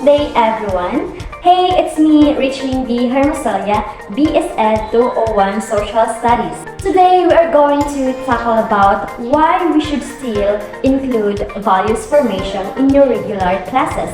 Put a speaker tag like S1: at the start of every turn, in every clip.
S1: Good day, everyone. Hey, it's me, Richling B. HERMOSILLA, BSEd201 Social Studies. Today, we are going to tackle about why we should still include values formation in your regular classes.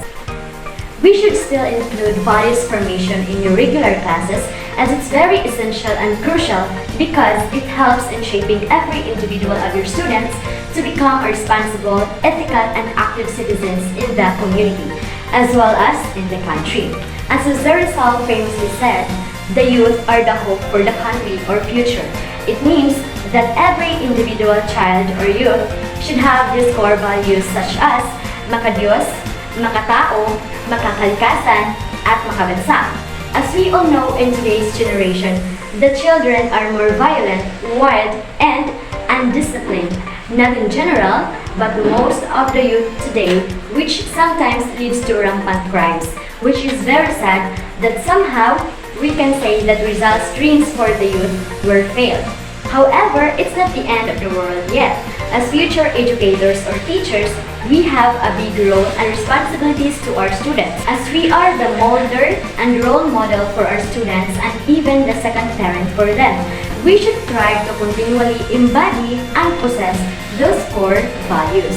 S1: We should still include values formation in your regular classes as it's very essential and crucial because it helps in shaping every individual of your students to become responsible, ethical, and active citizens in the community, as well as in the country. As Rizal famously said, the youth are the hope for the country or future. It means that every individual child or youth should have these core values such as makadiyos, makatao, makakalikasan, at makabansa. As we all know in today's generation, the children are more violent, wild, and undisciplined. Not in general, but most of the youth today, which sometimes leads to rampant crimes, which is very sad that somehow we can say that Rizal's dreams for the youth were failed. However, it's not the end of the world yet. As future educators or teachers, we have a big role and responsibilities to our students, as we are the molder and role model for our students and even the second parent for them. We should try to continually embody and possess those core values.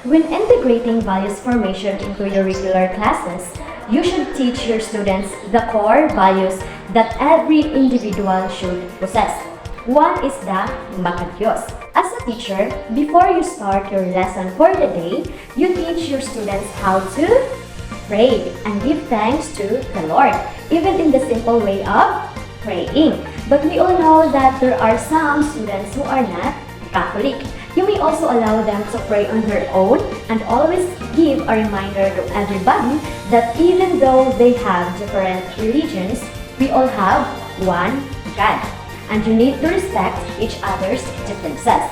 S1: When integrating values formation into your regular classes, you should teach your students the core values that every individual should possess. One is the makadiyos. As a teacher, before you start your lesson for the day, you teach your students how to pray and give thanks to the Lord, even in the simple way of praying. But we all know that there are some students who are not Catholic. You may also allow them to pray on their own and always give a reminder to everybody that even though they have different religions, we all have one God. And you need to respect each other's differences.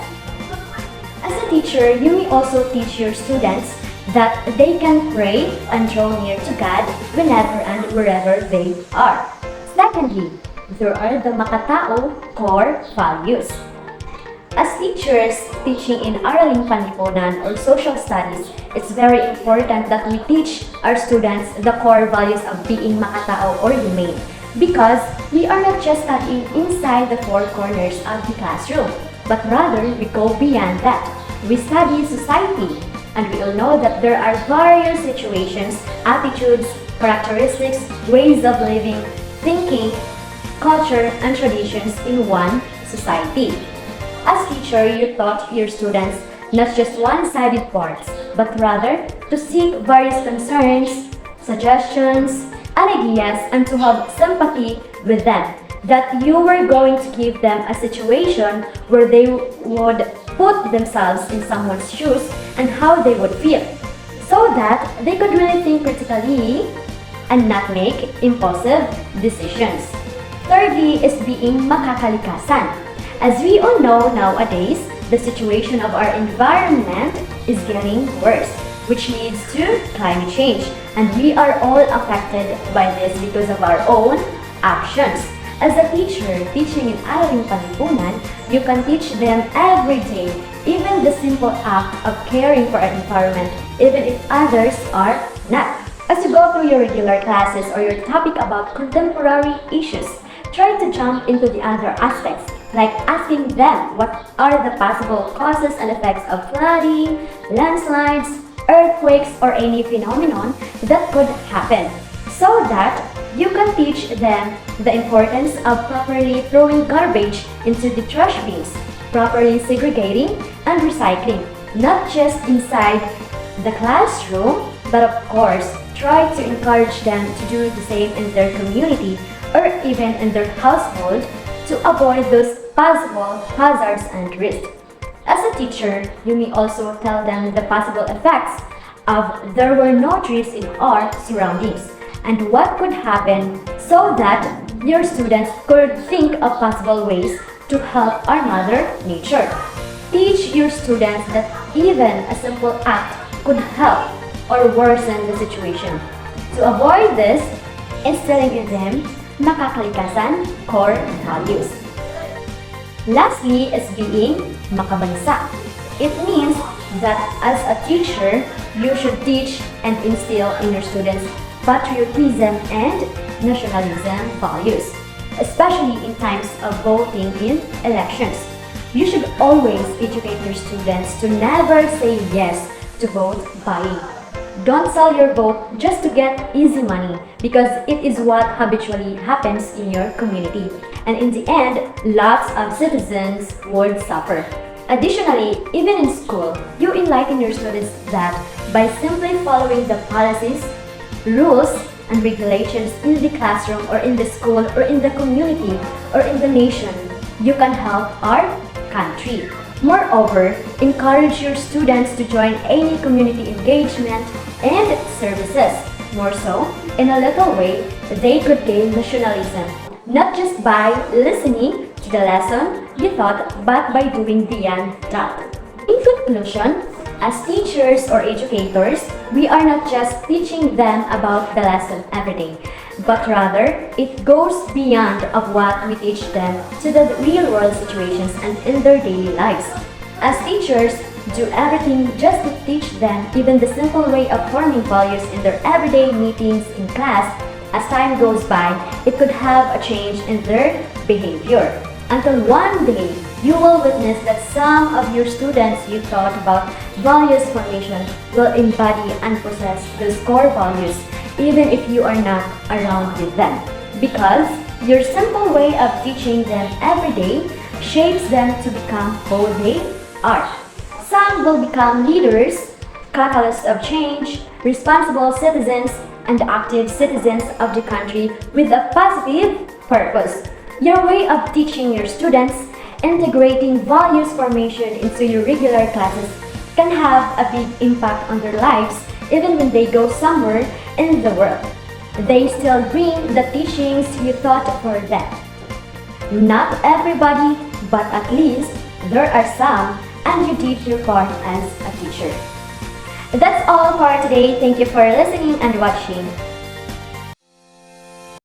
S1: As a teacher, you may also teach your students that they can pray and draw near to God whenever and wherever they are. Secondly, there are the makatao core values. As teachers teaching in Araling Panlipunan or social studies, it's very important that we teach our students the core values of being makatao or humane. Because we are not just studying inside the four corners of the classroom, but rather we go beyond that. We study society, and we all know that there are various situations, attitudes, characteristics, ways of living, thinking, culture, and traditions in one society. As teacher, you taught your students not just one-sided parts, but rather to seek various concerns, suggestions, and ideas and to have sympathy with them, that you were going to give them a situation where they would put themselves in someone's shoes and how they would feel, so that they could really think critically and not make impulsive decisions. Thirdly is being makakalikasan. As we all know nowadays, the situation of our environment is getting worse, which leads to climate change, and we are all affected by this because of our own actions. As a teacher teaching in Araling Panlipunan, you can teach them every day, even the simple act of caring for our environment, even if others are not. As you go through your regular classes or your topic about contemporary issues, try to jump into the other aspects, like asking them what are the possible causes and effects of flooding, landslides, earthquakes, or any phenomenon that could happen, so that you can teach them the importance of properly throwing garbage into the trash bins, properly segregating and recycling, not just inside the classroom, but of course, try to encourage them to do the same in their community or even in their household to avoid those possible hazards and risks. As a teacher, you may also tell them the possible effects of there were no trees in our surroundings and what could happen, so that your students could think of possible ways to help our mother nature. Teach your students that even a simple act could help or worsen the situation. To avoid this, instilling in them makakalikasan core values. Lastly is being makabansa. It means that as a teacher, you should teach and instill in your students patriotism and nationalism values, especially in times of voting in elections. You should always educate your students to never say yes to vote buying. Don't sell your vote just to get easy money, because it is what habitually happens in your community. And in the end, lots of citizens would suffer. Additionally, even in school, you enlighten your students that by simply following the policies, rules, and regulations in the classroom or in the school or in the community or in the nation, you can help our country. Moreover, encourage your students to join any community engagement and services. More so, in a little way, they could gain nationalism, not just by listening to the lesson you taught, but by doing beyond that. In conclusion, as teachers or educators, we are not just teaching them about the lesson every day, but rather it goes beyond of what we teach them to the real world situations and in their daily lives. As teachers, do everything just to teach them even the simple way of forming values in their everyday meetings in class. As time goes by, it could have a change in their behavior. Until one day, you will witness that some of your students you taught about values formation will embody and possess those core values even if you are not around with them. Because your simple way of teaching them every day shapes them to become who they are. Some will become leaders, catalysts of change, responsible citizens, and active citizens of the country with a positive purpose. Your way of teaching your students, integrating values formation into your regular classes, can have a big impact on their lives even when they go somewhere in the world. They still bring the teachings you taught for them. Not everybody, but at least there are some, and you did your part as a teacher. That's all for today. Thank you for listening and watching.